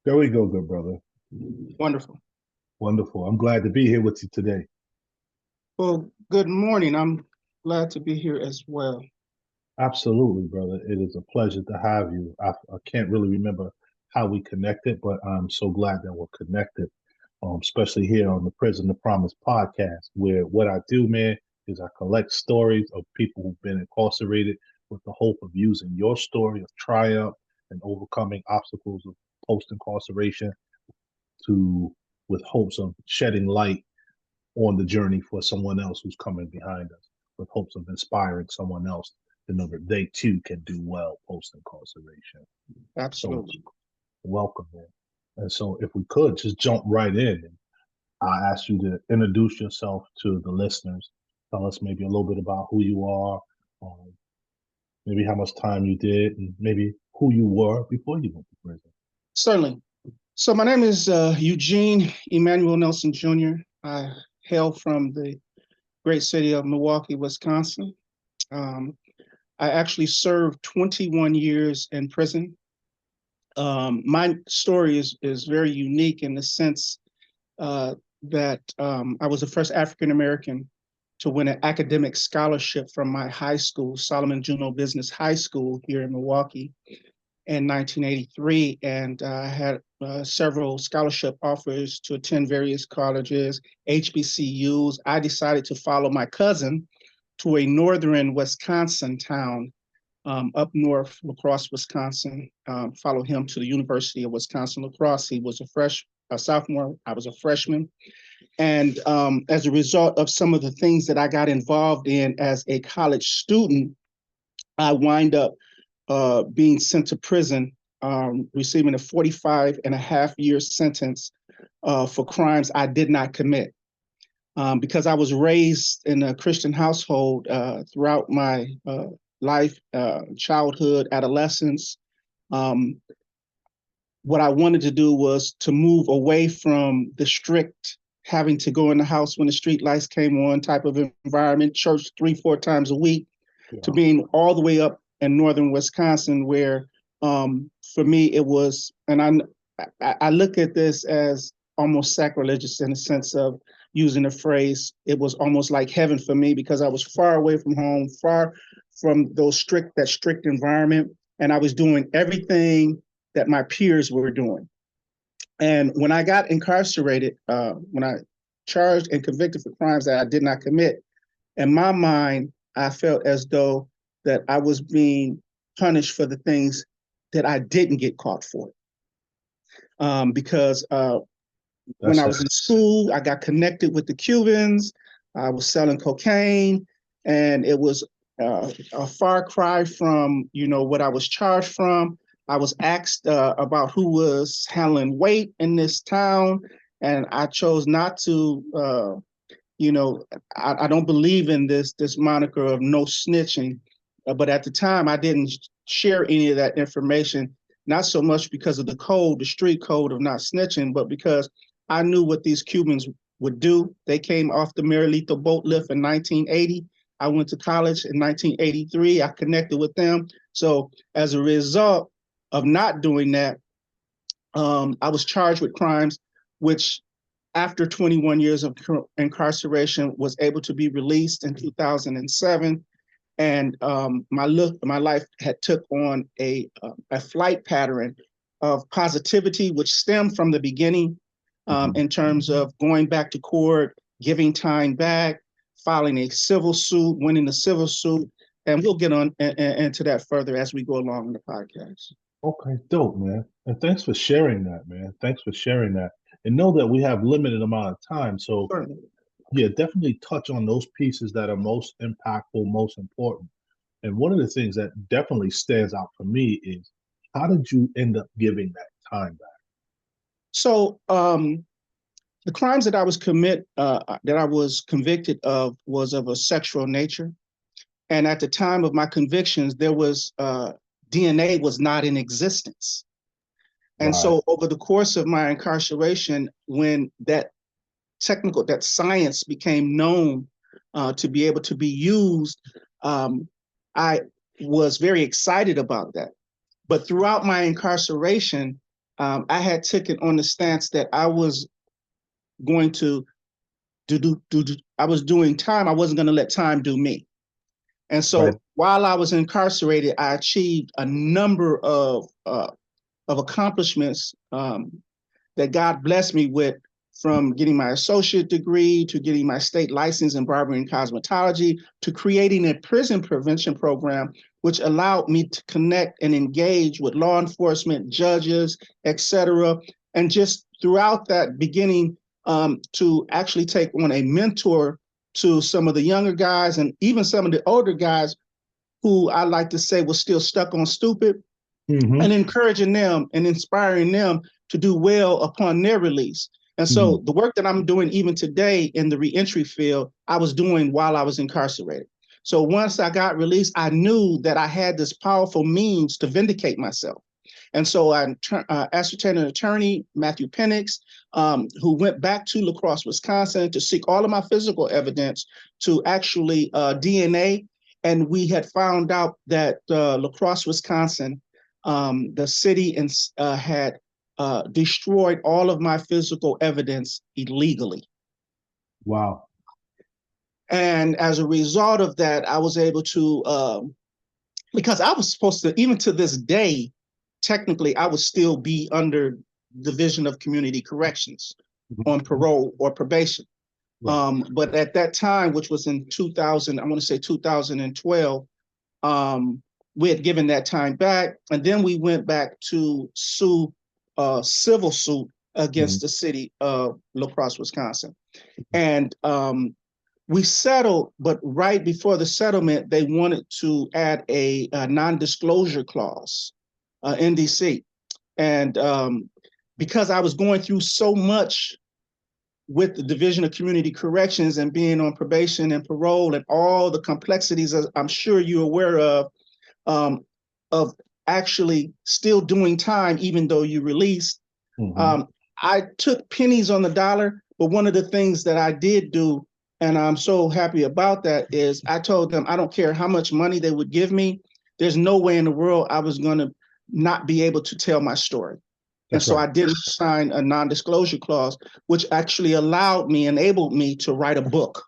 There we go, good brother. Wonderful. Wonderful. I'm glad to be here with you today. Well, good morning. I'm glad to be here as well. Absolutely, brother. It is a pleasure to have you. I can't really remember how we connected, but I'm so glad that we're connected, especially here on the Prison to Promise podcast, where what I do, man, is I collect stories of people who've been incarcerated with the hope of using your story of triumph and overcoming obstacles of post incarceration to with hopes of shedding light on the journey for someone else who's coming behind us, with hopes of inspiring someone else to know that they too can do well post incarceration. So, Absolutely. welcome, man. And so, if we could just jump right in, and I ask you to introduce yourself to the listeners. Tell us maybe a little bit about who you are, um, maybe how much time you did, and maybe who you were before you went to prison. Certainly. So my name is Eugene Emmanuel Nelson Jr. I hail from the great city of Milwaukee, Wisconsin. Um, I actually served 21 years in prison. My story is very unique in the sense uh, that I was the first African American to win an academic scholarship from my high school, Solomon Juneau Business High School here in Milwaukee in 1983. And I had several scholarship offers to attend various colleges, HBCUs. I decided to follow my cousin to a northern Wisconsin town up north, La Crosse, Wisconsin. Follow him to the University of Wisconsin La Crosse. He was a sophomore. I was a freshman. And as a result of some of the things that I got involved in as a college student, I wind up being sent to prison, receiving a 45 and a half year sentence for crimes I did not commit. Because I was raised in a Christian household throughout my life, childhood, adolescence. Um, what I wanted to do was to move away from the strict having to go in the house when the street lights came on type of environment, church 3, 4 times a week, to Yeah, being all the way up in northern Wisconsin, where for me it was, and I look at this as almost sacrilegious in the sense of using the phrase, it was almost like heaven for me because I was far away from home, far from that strict environment, and I was doing everything that my peers were doing. And when I got incarcerated, when I charged and convicted for crimes that I did not commit, in my mind, I felt as though that I was being punished for the things that I didn't get caught for. Because when that's I it. was in school, I got connected with the Cubans. I was selling cocaine, and it was a far cry from what I was charged from. I was asked about who was handling weight in this town, and I chose not to. You know, I don't believe in this moniker of no snitching, but at the time I didn't share any of that information, not so much because of the code, the street code of not snitching, but because I knew what these Cubans would do. They came off the Marilito boat lift in 1980. I went to college in 1983. I connected with them. So as a result of not doing that, I was charged with crimes which after 21 years of incarceration, was able to be released in 2007, and my life had took on a flight pattern of positivity, which stemmed from the beginning, Mhm. in terms of going back to court, giving time back, filing a civil suit, winning the civil suit, and we'll get on into that further as we go along in the podcast. Okay, dope, man. And thanks for sharing that, man. Thanks for sharing that. And know that we have limited amount of time. So Certainly. yeah, definitely touch on those pieces that are most impactful, most important. And one of the things that definitely stands out for me is how did you end up giving that time back? So the crimes that I was convicted of was of a sexual nature, and at the time of my convictions, there was DNA was not in existence. And Right. so over the course of my incarceration, when that science became known to be able to be used, um, I was very excited about that. But throughout my incarceration, I had taken on the stance that I was going to I was doing time. I wasn't going to let time do me. And Right. so while I was incarcerated, I achieved a number of accomplishments that God blessed me with, from getting my associate degree to getting my state license in barbering and cosmetology to creating a prison prevention program, which allowed me to connect and engage with law enforcement, judges, etc. And just throughout that beginning, to actually take on a mentor to some of the younger guys and even some of the older guys who I like to say was still stuck on stupid, and Mm-hmm. encouraging them and inspiring them to do well upon their release. And so the work that I'm doing even today in the reentry field, I was doing while I was incarcerated. So once I got released, I knew that I had this powerful means to vindicate myself. And so I ascertained an attorney, Matthew Penix, who went back to La Crosse, Wisconsin to seek all of my physical evidence to actually DNA. And we had found out that La Crosse, Wisconsin, the city had destroyed all of my physical evidence illegally. Wow. And as a result of that, I was able to, because I was supposed to, even to this day, technically, I would still be under Division of Community Corrections on parole or probation. Right. But at that time, which was in 2000, I want to say 2012, we had given that time back, and then we went back to sue civil suit Mhm. against the city of La Crosse, Wisconsin. And we settled, but right before the settlement, they wanted to add a non-disclosure clause, NDC. And because I was going through so much with the Division of Community Corrections and being on probation and parole and all the complexities, as I'm sure you're aware um, of actually still doing time even though you released. Mhm. Um, I took pennies on the dollar, but one of the things that I did do, and I'm so happy about that, is I told them I don't care how much money they would give me. There's no way in the world I was going to not be able to tell my story. And That's so right. I did sign a non-disclosure clause, which actually enabled me to write a book,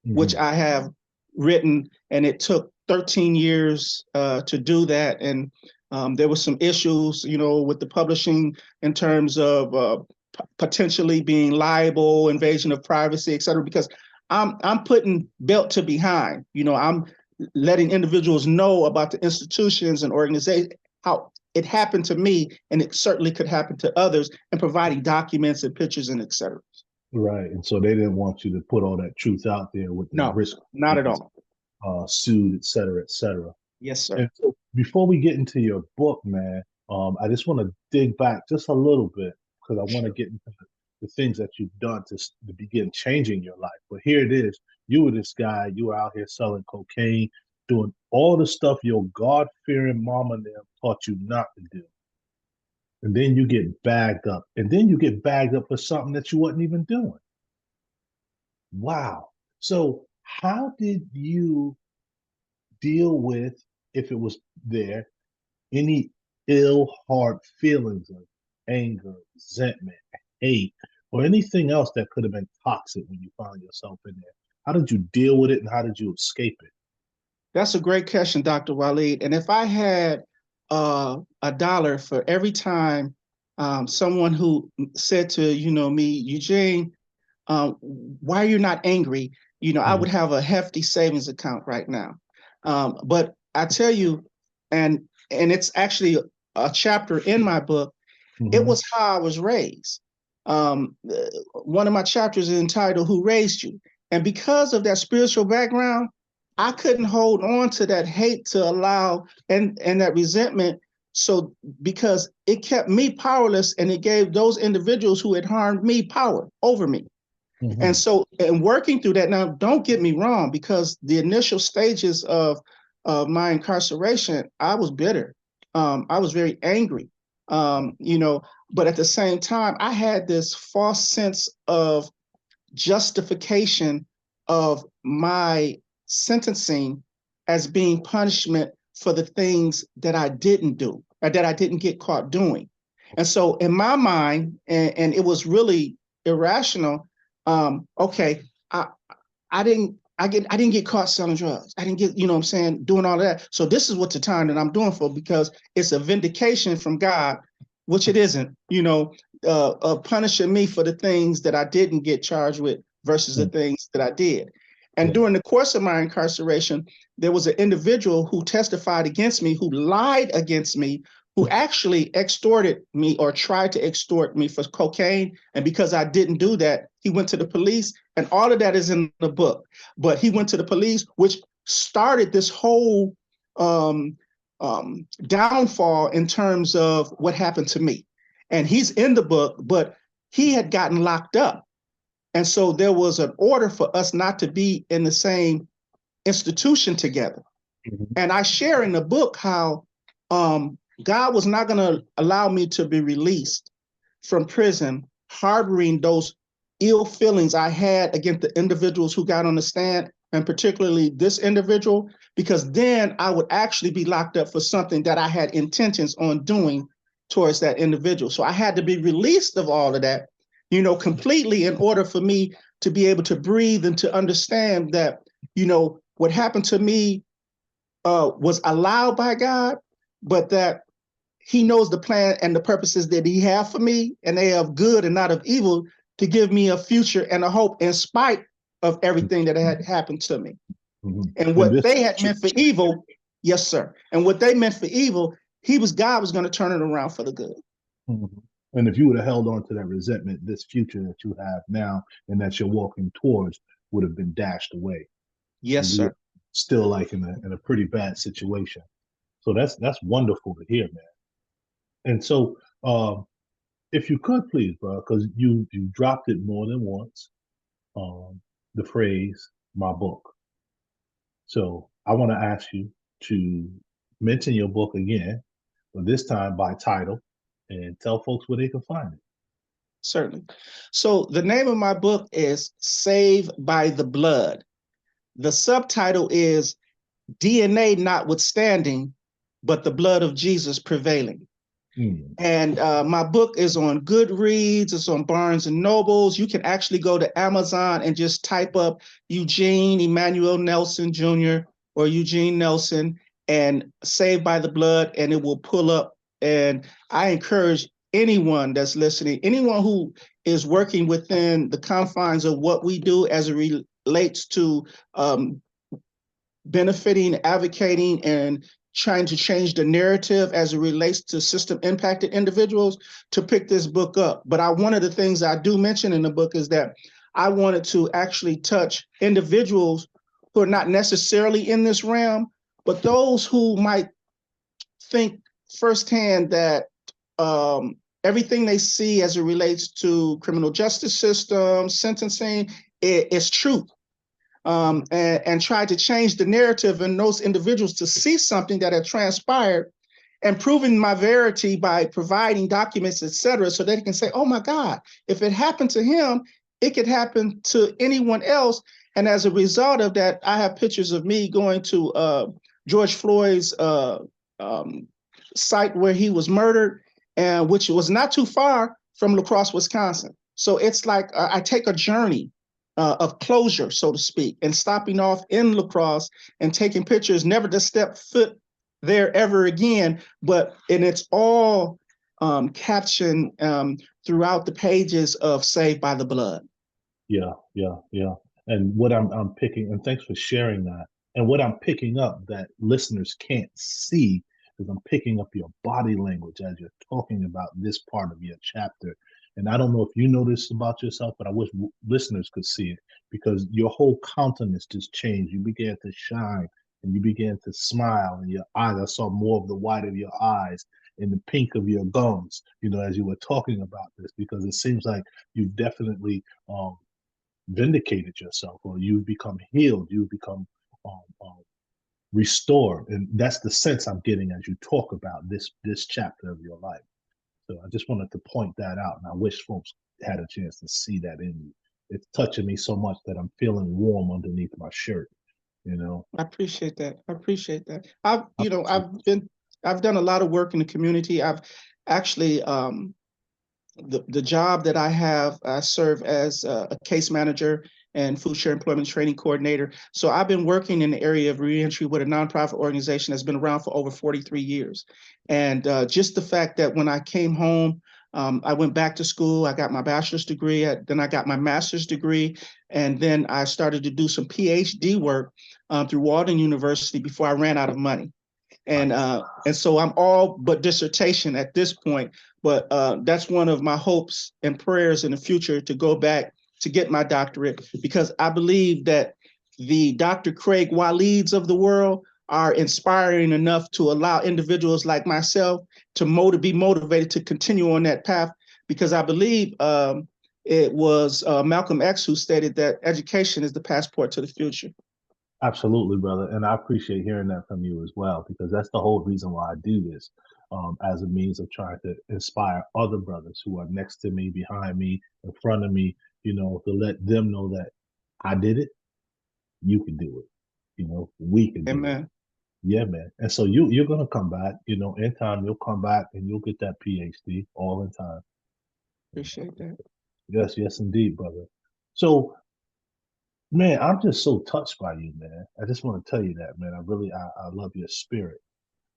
which Mhm. I have written, and it took 13 years to do that. And there were some issues, with the publishing in terms of potentially being liable, invasion of privacy, et cetera, because I'm putting belt to behind. I'm letting individuals know about the institutions and organizations, how it happened to me, and it certainly could happen to others, and providing documents and pictures and et cetera. Right. And so they didn't want you to put all that truth out there with the No, risk of not at being all. sued, et cetera, et cetera. Yes, sir. And so before we get into your book, man, I just want to dig back just a little bit because I want to Sure. get into the things that you've done to begin changing your life. But here it is. You were this guy, you were out here selling cocaine, doing all the stuff your God-fearing mama and them taught you not to do. And then you get bagged up. And then you get bagged up for something that you wasn't even doing. Wow. So how did you deal with, if it was there, any ill, hard feelings of anger, resentment, hate, or anything else that could have been toxic when you found yourself in there? How did you deal with it and how did you escape it? That's a great question, Dr. Waleed. And if I had a dollar for every time someone who said to me, Eugene, why are you not angry? I Mm-hmm. would have a hefty savings account right now. But I tell you, and it's actually a chapter in my book. It Mm-hmm. was how I was raised. One of my chapters is entitled "Who Raised You?" And because of that spiritual background, I couldn't hold on to that hate to allow and that resentment. So because it kept me powerless and it gave those individuals who had harmed me power over me. And Mm-hmm. so, and working through that, now, don't get me wrong, because the initial stages of my incarceration, I was bitter. I was very angry, but at the same time, I had this false sense of justification of my sentencing as being punishment for the things that I didn't do or that I didn't get caught doing. And so in my mind, and it was really irrational. Okay, I I didn't get caught selling drugs. I didn't get, you know what I'm saying, doing all of that. So this is what the time that I'm doing for, because it's a vindication from God, which it isn't, punishing me for the things that I didn't get charged with versus the Mm. things that I did. And Yeah. during the course of my incarceration, there was an individual who testified against me, who lied against me, who actually extorted me or tried to extort me for cocaine. And because I didn't do that, he went to the police, and all of that is in the book. But he went to the police, which started this whole downfall in terms of what happened to me. And he's in the book, but he had gotten locked up. And so there was an order for us not to be in the same institution together. Mhm. And I share in the book how God was not going to allow me to be released from prison, harboring those ill feelings I had against the individuals who got on the stand, and particularly this individual, because then I would actually be locked up for something that I had intentions on doing towards that individual. So I had to be released of all of that, completely, in order for me to be able to breathe and to understand that, what happened to me was allowed by God, but that he knows the plan and the purposes that he have for me, and they are of good and not of evil, to give me a future and a hope in spite of everything that had happened to me. Mhm. And And what this, they had meant for evil, yes, sir. And what they meant for evil, God was going to turn it around for the good. Mhm. And if you would have held on to that resentment, this future that you have now and that you're walking towards would have been dashed away. Yes, And you sir. were still like in a pretty bad situation. So that's wonderful to hear, man. And so, if you could please, bro, because you dropped it more than once, um, the phrase "my book." So I want to ask you to mention your book again, but this time by title, and tell folks where they can find it. Certainly. So the name of my book is Saved by the Blood. The subtitle is DNA Notwithstanding, but the blood of Jesus prevailing. Mm. And my book is on Goodreads. It's on Barnes and Nobles. You can actually go to Amazon and just type up Eugene Emmanuel Nelson Jr. or Eugene Nelson and Saved by the Blood, and it will pull up. And I encourage anyone that's listening, anyone who is working within the confines of what we do as it relates to um, benefiting, advocating, and trying to change the narrative as it relates to system impacted individuals, to pick this book up. But one of the things I do mention in the book is that I wanted to actually touch individuals who are not necessarily in this realm, but those who might think firsthand that everything they see as it relates to criminal justice system, sentencing, is truth, and try to change the narrative in those individuals to see something that had transpired, and proving my verity by providing documents, et cetera, so they can say, oh my God, if it happened to him, it could happen to anyone else. And as a result of that, I have pictures of me going to George Floyd's um, site where he was murdered, and which was not too far from La Crosse, Wisconsin. So it's like I take a journey of closure, so to speak, and stopping off in La Crosse and taking pictures, never to step foot there ever again. And it's all captioned throughout the pages of Saved by the Blood. Yeah, yeah, yeah. And what I'm picking, and thanks for sharing that. And what I'm picking up that listeners can't see is I'm picking up your body language as you're talking about this part of your chapter. And I don't know if you know this about yourself, but I wish listeners could see it, because your whole countenance just changed. You began to shine and you began to smile, and your eyes, I saw more of the white of your eyes and the pink of your gums, as you were talking about this, because it seems like you've definitely vindicated yourself, or you've become healed, you've become um, um, restored, and that's the sense I'm getting as you talk about this chapter of your life. So I just wanted to point that out, and I wish folks had a chance to see that in you. It's touching me so much that I'm feeling warm underneath my shirt. I appreciate that. I appreciate that. I appreciate I've done a lot of work in the community. Actually, the job that I have, I serve as a case manager and food share employment training coordinator. So I've been working in the area of reentry with a nonprofit organization that's been around for over 43 years. And just the fact that when I came home, I went back to school, I got my bachelor's degree, then I got my master's degree, and then I started to do some PhD work through Walden University before I ran out of money. And so I'm all but dissertation at this point. But that's one of my hopes and prayers in the future, to go back to get my doctorate, because I believe that the Dr. Craig Waleeds of the world are inspiring enough to allow individuals like myself to be motivated to continue on that path. Because I believe it was Malcolm X who stated that education is the passport to the future. Absolutely, brother. And I appreciate hearing that from you as well, because that's the whole reason why I do this, as a means of trying to inspire other brothers who are next to me, behind me, in front of me, to let them know that I did it, you can do it. We can do it. Amen. Yeah, man. And so you're gonna come back, in time you'll come back and you'll get that PhD all in time. Appreciate that. Yes, yes, indeed, brother. So, man, I'm just so touched by you, man. I just want to tell you that, man. I love your spirit,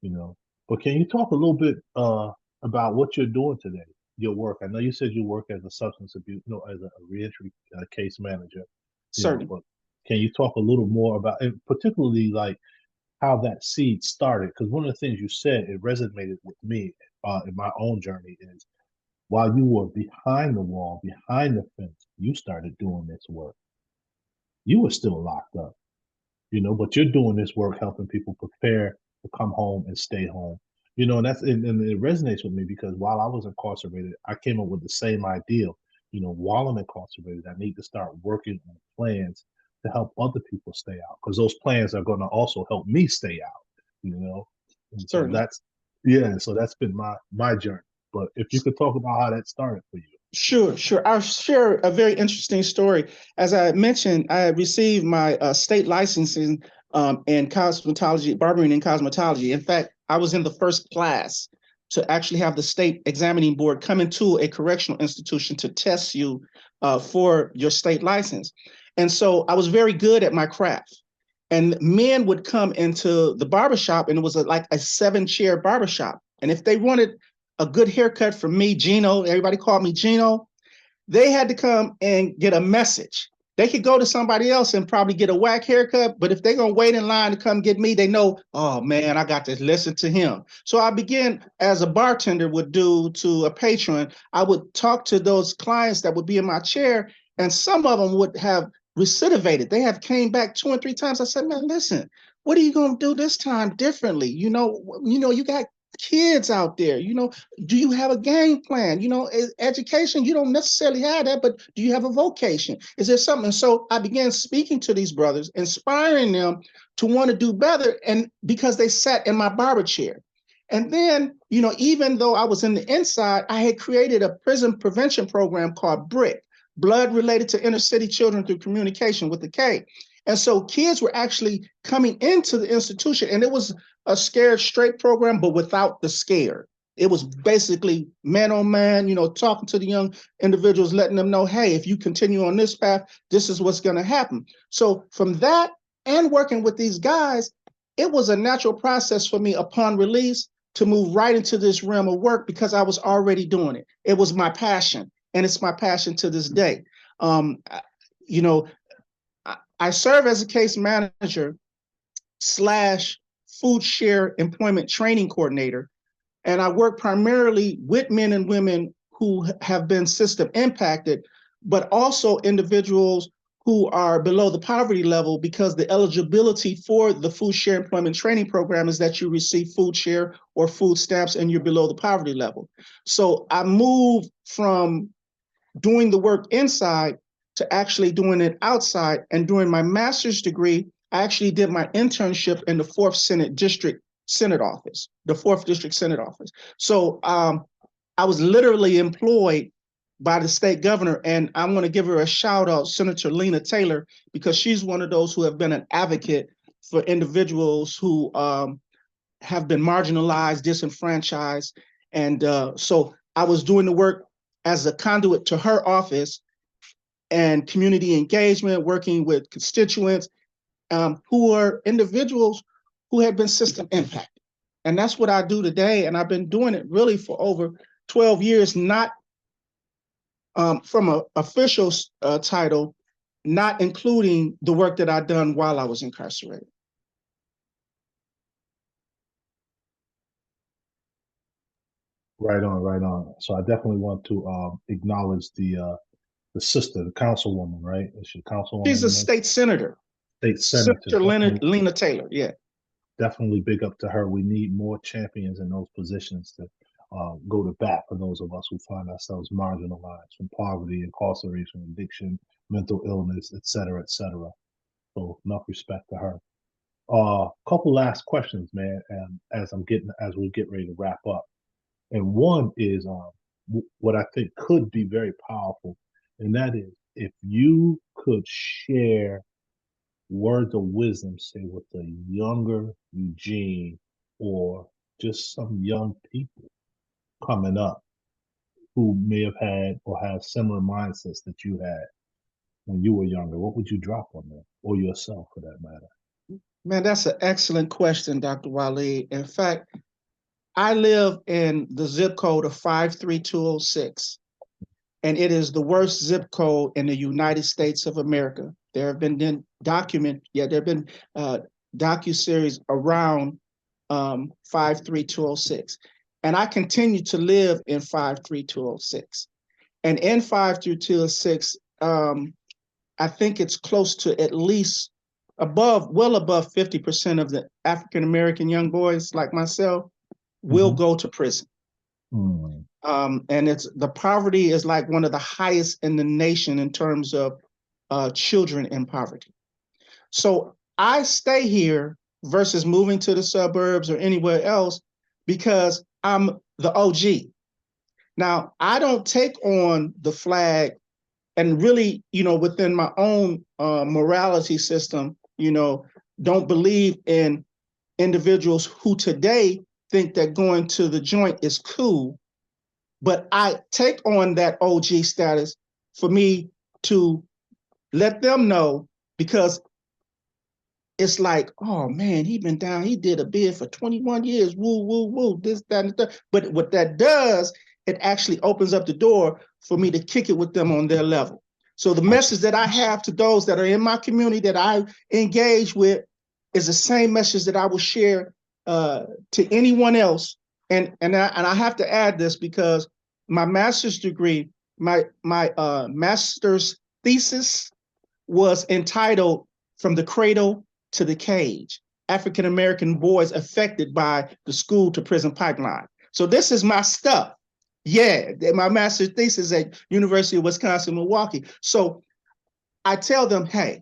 you know. But can you talk a little bit about what you're doing today, your work? I know you said you work as a substance abuse, no, as a reentry case manager, Certainly. but can you talk a little more about, and particularly like how that seed started? Because one of the things you said, it resonated with me in my own journey is while you were behind the wall, behind the fence, you started doing this work. You were still locked up, but you're doing this work helping people prepare to come home and stay home. And and it resonates with me because while I was incarcerated, I came up with the same idea. While I'm incarcerated, I need to start working on plans to help other people stay out because those plans are going to also help me stay out. And so Certainly. that's been my journey. But if you could talk about how that started for you. Sure, sure. I'll share a very interesting story. As I mentioned, I received my state licensing in cosmetology, barbering and cosmetology. In fact, I was in the first class to actually have the state examining board come into a correctional institution to test you for your state license. And so I was very good at my craft. And men would come into the barbershop, and it was like a 7-chair barbershop. And if they wanted a good haircut from me, Gino, everybody called me Gino, they had to come and get a message. They could go to somebody else and probably get a whack haircut, but if they're going to wait in line to come get me, they know, oh man, I got to listen to him. So I began, as a bartender would do to a patron, I would talk to those clients that would be in my chair, and some of them would have recidivated. They have came back 2 and 3 times. I said, man, listen, what are you going to do this time differently? You got kids out there, do you have a game plan? Education, you don't necessarily have that, but do you have a vocation? Is there something? And so I began speaking to these brothers, inspiring them to want to do better, and because they sat in my barber chair. And then, even though I was in the inside, I had created a prison prevention program called BRIC, Blood Related to Inner City Children Through Communication with the K. And so kids were actually coming into the institution, and it was a scared straight program, but without the scare. It was basically man on man, talking to the young individuals, letting them know, hey, if you continue on this path, this is what's going to happen. So from that and working with these guys, it was a natural process for me upon release to move right into this realm of work because I was already doing it. It was my passion, and it's my passion to this day. You know, I serve as a case manager / food share employment training coordinator, and I work primarily with men and women who have been system impacted, but also individuals who are below the poverty level, because the eligibility for the food share employment training program is that you receive food share or food stamps and you're below the poverty level. So I move from doing the work inside to actually doing it outside. And during my master's degree, I actually did my internship in the 4th Senate District Senate office, the 4th District Senate office. So I was literally employed by the state governor, and I'm going to give her a shout out, Senator Lena Taylor, because she's one of those who have been an advocate for individuals who have been marginalized, disenfranchised. And so I was doing the work as a conduit to her office and community engagement, working with constituents who are individuals who had been system impacted. And that's what I do today. And I've been doing it really for over 12 years, not from an official title, not including the work that I've done while I was incarcerated. Right on, right on. So I definitely want to acknowledge the sister, the councilwoman, right? Is she She's a councilwoman? state senator, State senator. Senator Definitely, Lena Taylor. Yeah. definitely big up to her. We need more champions in those positions to go to bat for those of us who find ourselves marginalized from poverty, incarceration, addiction, mental illness, et cetera, et cetera. So enough respect to her. Couple last questions, man. And as we get ready to wrap up, and one is what I think could be very powerful, and that is if you could share words of wisdom, say with a younger Eugene or just some young people coming up who may have had or have similar mindsets that you had when you were younger, what would you drop on them or yourself for that matter? Man, that's an excellent question, Dr. Wale. In fact, I live in the zip code of 53206, and it is the worst zip code in the United States of America. There have been there have been docu-series around 53206. And I continue to live in 53206. And in 53206, I think it's close to at least well above 50% of the African American young boys like myself will go to prison. Mm. And the poverty is like one of the highest in the nation in terms of children in poverty. So I stay here versus moving to the suburbs or anywhere else because I'm the OG. Now, I don't take on the flag and really, within my own morality system, don't believe in individuals who today think that going to the joint is cool. But I take on that OG status for me to let them know, because it's like, oh man, he did a bid for 21 years, woo, woo, woo, this, that, and that. But what that does, it actually opens up the door for me to kick it with them on their level. So the message that I have to those that are in my community that I engage with is the same message that I will share to anyone else. And I have to add this because my master's degree, my master's thesis was entitled From the Cradle to the Cage, African American boys affected by the school to prison pipeline. So this is my stuff. Yeah, my master's thesis at University of Wisconsin, Milwaukee. So I tell them, hey,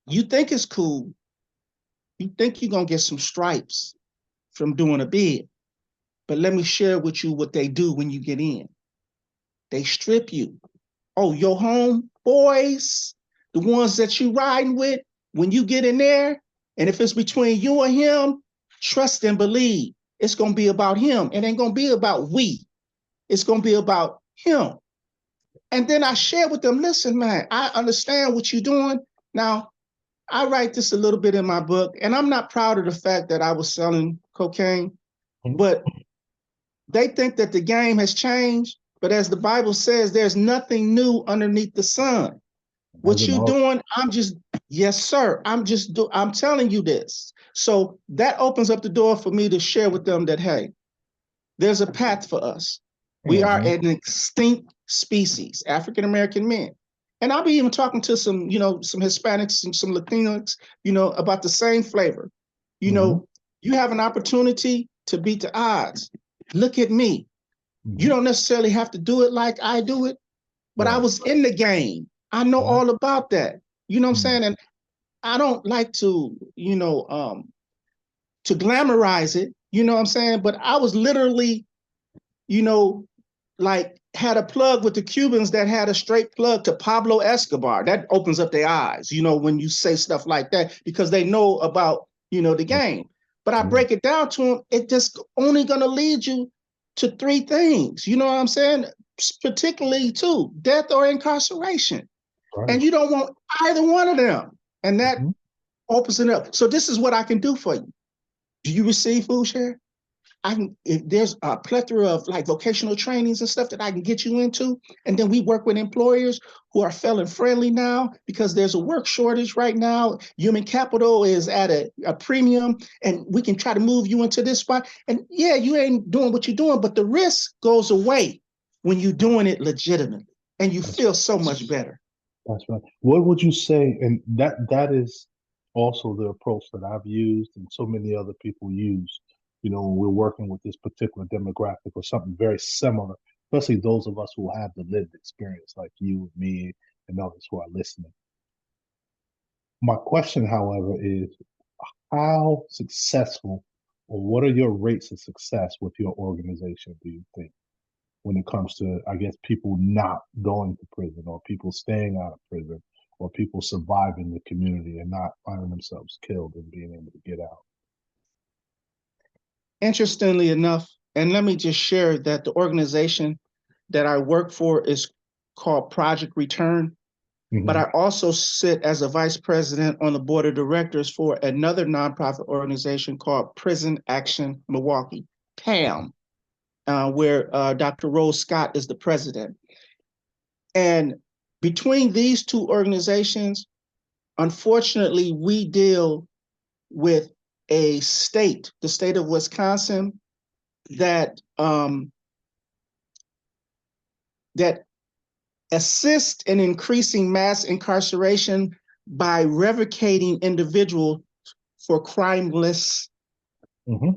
you think it's cool. You think you're going to get some stripes from doing a bid. But let me share with you what they do when you get in. They strip you. Oh, your home boys, the ones that you riding with, when you get in there, and if it's between you and him, trust and believe. It's going to be about him. It ain't going to be about we. It's going to be about him. And then I share with them, listen, man, I understand what you're doing. Now, I write this a little bit in my book, and I'm not proud of the fact that I was selling cocaine, but they think that the game has changed. But as the Bible says, there's nothing new underneath the sun. What you doing, yes, sir. I'm telling you this. So that opens up the door for me to share with them that, hey, there's a path for us. We are an extinct species, African American men. And I'll be even talking to some Hispanics and some Latinos, about the same flavor. You have an opportunity to beat the odds. Look at me. You don't necessarily have to do it like I do it, but I was in the game. I know all about that. You know what I'm saying? And I don't like to, to glamorize it, you know what I'm saying? But I was literally, like had a plug with the Cubans that had a straight plug to Pablo Escobar. That opens up their eyes, when you say stuff like that, because they know about, the game. But I break it down to them, it just only gonna lead you to three things. You know what I'm saying? Particularly two, death or incarceration. Right. And you don't want either one of them. And that Hmm. opens it up. So this is what I can do for you. Do you receive food share? I can, if there's a plethora of like vocational trainings and stuff that I can get you into. And then we work with employers who are felon friendly now because there's a work shortage right now. Human capital is at a premium, and we can try to move you into this spot. And yeah, you ain't doing what you're doing, but the risk goes away when you're doing it legitimately and you That's feel so much better. that's right. What would you say? And that is also the approach that I've used and so many other people use. When we're working with this particular demographic or something very similar, especially those of us who have the lived experience, like you and me and others who are listening. My question, however, is how successful or what are your rates of success with your organization, do you think, when it comes to, I guess, people not going to prison or people staying out of prison or people surviving the community and not finding themselves killed and being able to get out? Interestingly enough, and let me just share that the organization that I work for is called Project Return, but Hmm. I also sit as a vice president on the board of directors for another nonprofit organization called Prison Action Milwaukee, PAM, where Dr. Rose Scott is the president. And between these two organizations, unfortunately, we deal with a state, the state of Wisconsin, that that assist in increasing mass incarceration by revocating individuals for crimeless. Hmm. Uh,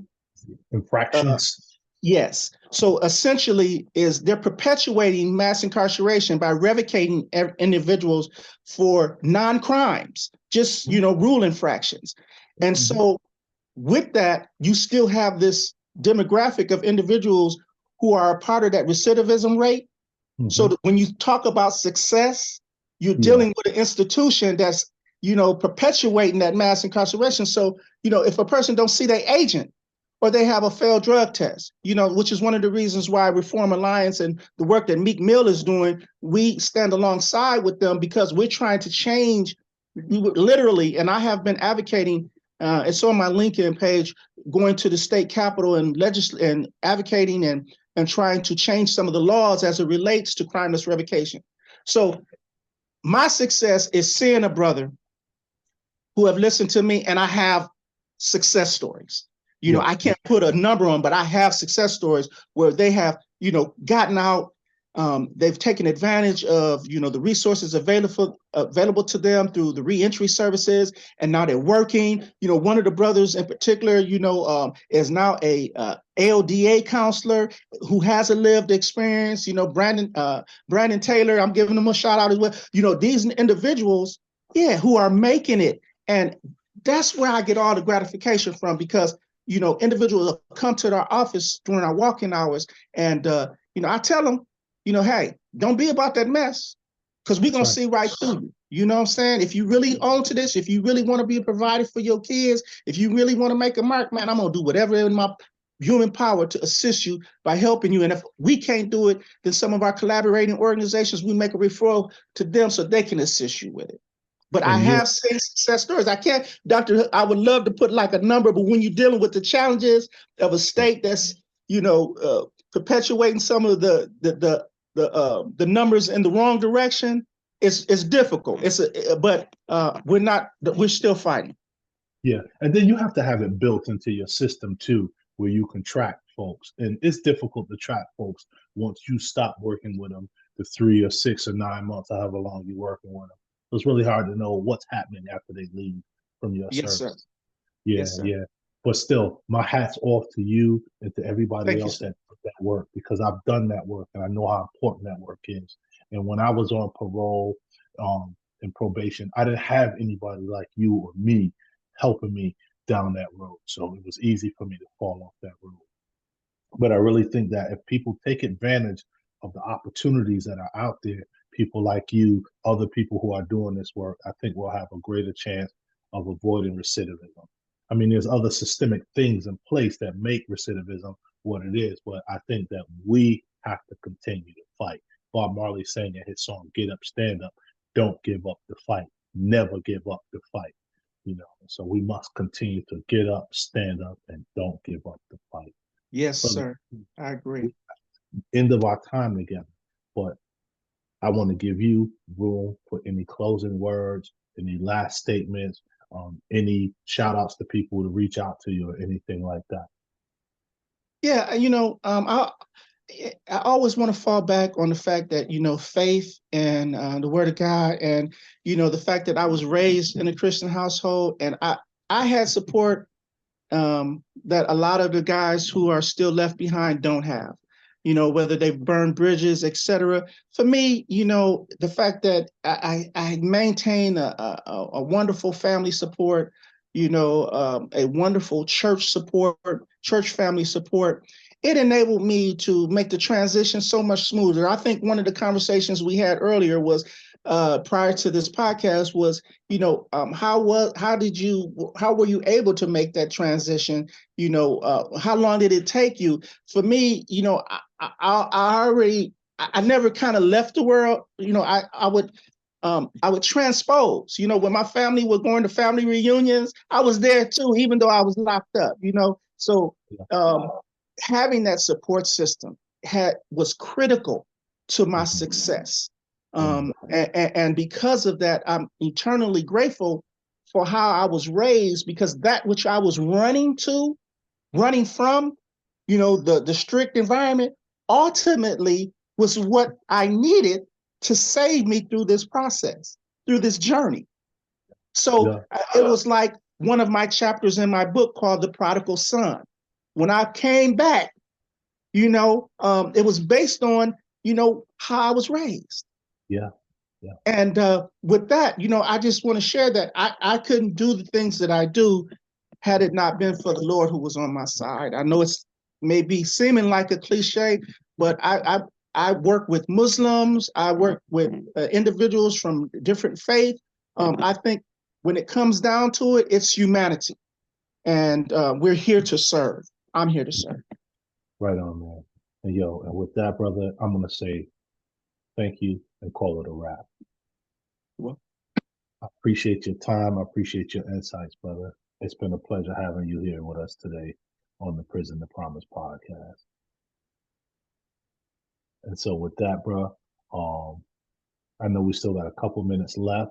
Infractions. yes. So essentially, is they're perpetuating mass incarceration by revocating individuals for non-crimes, just rule infractions. And Hmm. so with that, you still have this demographic of individuals who are a part of that recidivism rate. So Hmm. that when you talk about success, you're Yeah, dealing with an institution that's, perpetuating that mass incarceration. So, if a person don't see their agent or they have a failed drug test, which is one of the reasons why Reform Alliance and the work that Meek Mill is doing, we stand alongside with them because we're trying to change literally, and I have been advocating, it's on my LinkedIn page, going to the state capitol and and advocating and trying to change some of the laws as it relates to crimeless revocation. So my success is seeing a brother who have listened to me, and I have success stories. yeah, I yeah. can't put a number on, but I have success stories where they have, gotten out. They've taken advantage of, the resources available to them through the reentry services, and now they're working. One of the brothers in particular, is now a ALDA counselor who has a lived experience. Brandon Taylor, I'm giving him a shout out as well. These individuals, yeah, who are making it. And that's where I get all the gratification from because, individuals come to our office during our walking hours. And, I tell them, hey, don't be about that mess because we're That's going to right. see right through you. You know what I'm saying? If you really own to this, if you really want to be a provider for your kids, if you really want to make a mark, man, I'm going to do whatever in my human power to assist you by helping you. And if we can't do it, then some of our collaborating organizations, we make a referral to them so they can assist you with it. But I And you're have seen success stories. I can't, Doctor, I would love to put like a number, but when you're dealing with the challenges of a state that's, perpetuating some of the numbers in the wrong direction, it's difficult. But we're still fighting. Yeah, and then you have to have it built into your system too, where you can track folks. And it's difficult to track folks once you stop working with them the 3 or 6 or 9 months, however long you're working with them. So it's really hard to know what's happening after they leave from your Yes, sir. service. Yeah, Yes, sir. yeah. But still, my hat's off to you and to everybody Thank you, else sir. that did that work because I've done that work and I know how important that work is. And when I was on parole and probation, I didn't have anybody like you or me helping me down that road. So it was easy for me to fall off that road. But I really think that if people take advantage of the opportunities that are out there, people like you, other people who are doing this work, I think we'll have a greater chance of avoiding recidivism. I mean, there's other systemic things in place that make recidivism what it is. But I think that we have to continue to fight. Bob Marley sang in his song, Get Up, Stand Up, don't give up the fight. Never give up the fight. So we must continue to get up, stand up, and don't give up the fight. Yes, Brother, sir. I agree. end of our time together. But I want to give you room for any closing words, any last statements, any shout outs to people to reach out to you or anything like that. Yeah, I always want to fall back on the fact that, faith and the word of God, and, the fact that I was raised in a Christian household, and I had support that a lot of the guys who are still left behind don't have, whether they've burned bridges, etc. For me, the fact that I maintain a wonderful family support, a wonderful church support, church family support, it enabled me to make the transition so much smoother. I think one of the conversations we had earlier was prior to this podcast was, how were you able to make that transition? How long did it take you? For me, I never kind of left the world. I would transpose. When my family was going to family reunions, I was there too, even though I was locked up. So having that support system was critical to my success. And because of that, I'm eternally grateful for how I was raised, because that which I was running from, the strict environment, ultimately was what I needed to save me through this process, through this journey. So it was like one of my chapters in my book called The Prodigal Son. When I came back, it was based on, how I was raised. Yeah. And with that, I just want to share that I couldn't do the things that I do had it not been for the Lord who was on my side. I know it's maybe seeming like a cliche, but I work with Muslims. I work with individuals from different faiths. I think when it comes down to it, it's humanity. And we're here to serve. I'm here to serve. Right on, man. And with that, brother, I'm going to say thank you and call it a wrap. Well, I appreciate your time. I appreciate your insights, brother. It's been a pleasure having you here with us today on the Prison to Promise podcast. And so with that, bro, I know we still got a couple minutes left.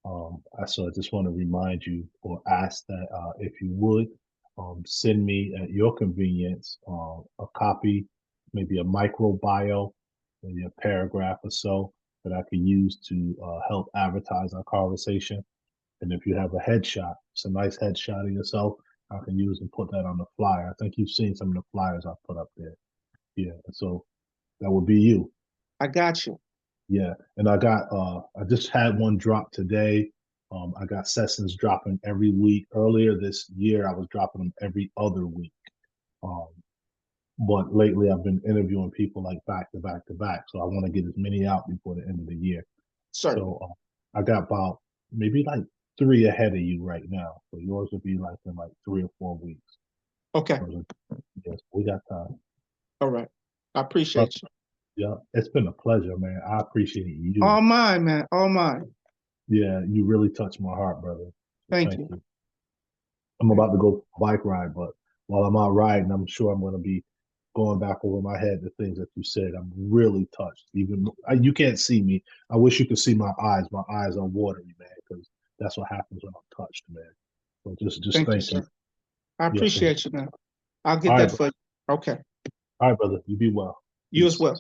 So I just want to remind you or ask that if you would send me at your convenience a copy, maybe a micro bio, maybe a paragraph or so that I can use to help advertise our conversation. And if you have a headshot, it's a nice headshot of yourself, I can use and put that on the flyer. I think you've seen some of the flyers I put up there. Yeah, so that would be you. I got you. Yeah, and I just had one drop today. I got sessions dropping every week. Earlier this year, I was dropping them every other week. Um, but lately, I've been interviewing people like back to back to back. So I want to get as many out before the end of the year. Certainly. So I got about maybe like 3 ahead of you right now. So yours will be like in like 3 or 4 weeks. Okay. So, yes, we got time. All right. I appreciate you. Yeah, it's been a pleasure, man. I appreciate you. All mine, man. All mine. Yeah, you really touched my heart, brother. So Thank you. I'm about to go for a bike ride, but while I'm out riding, I'm sure I'm going to be going back over my head the things that you said. I'm really touched. Even you can't see me. I wish you could see my eyes. My eyes are watery, man, because that's what happens when I'm touched, man. So just Thank you, thank you. sir. I Yes, sir. appreciate you, man. I'll get All that right, for you. Okay. all right, brother. You be well. You as Peace. well.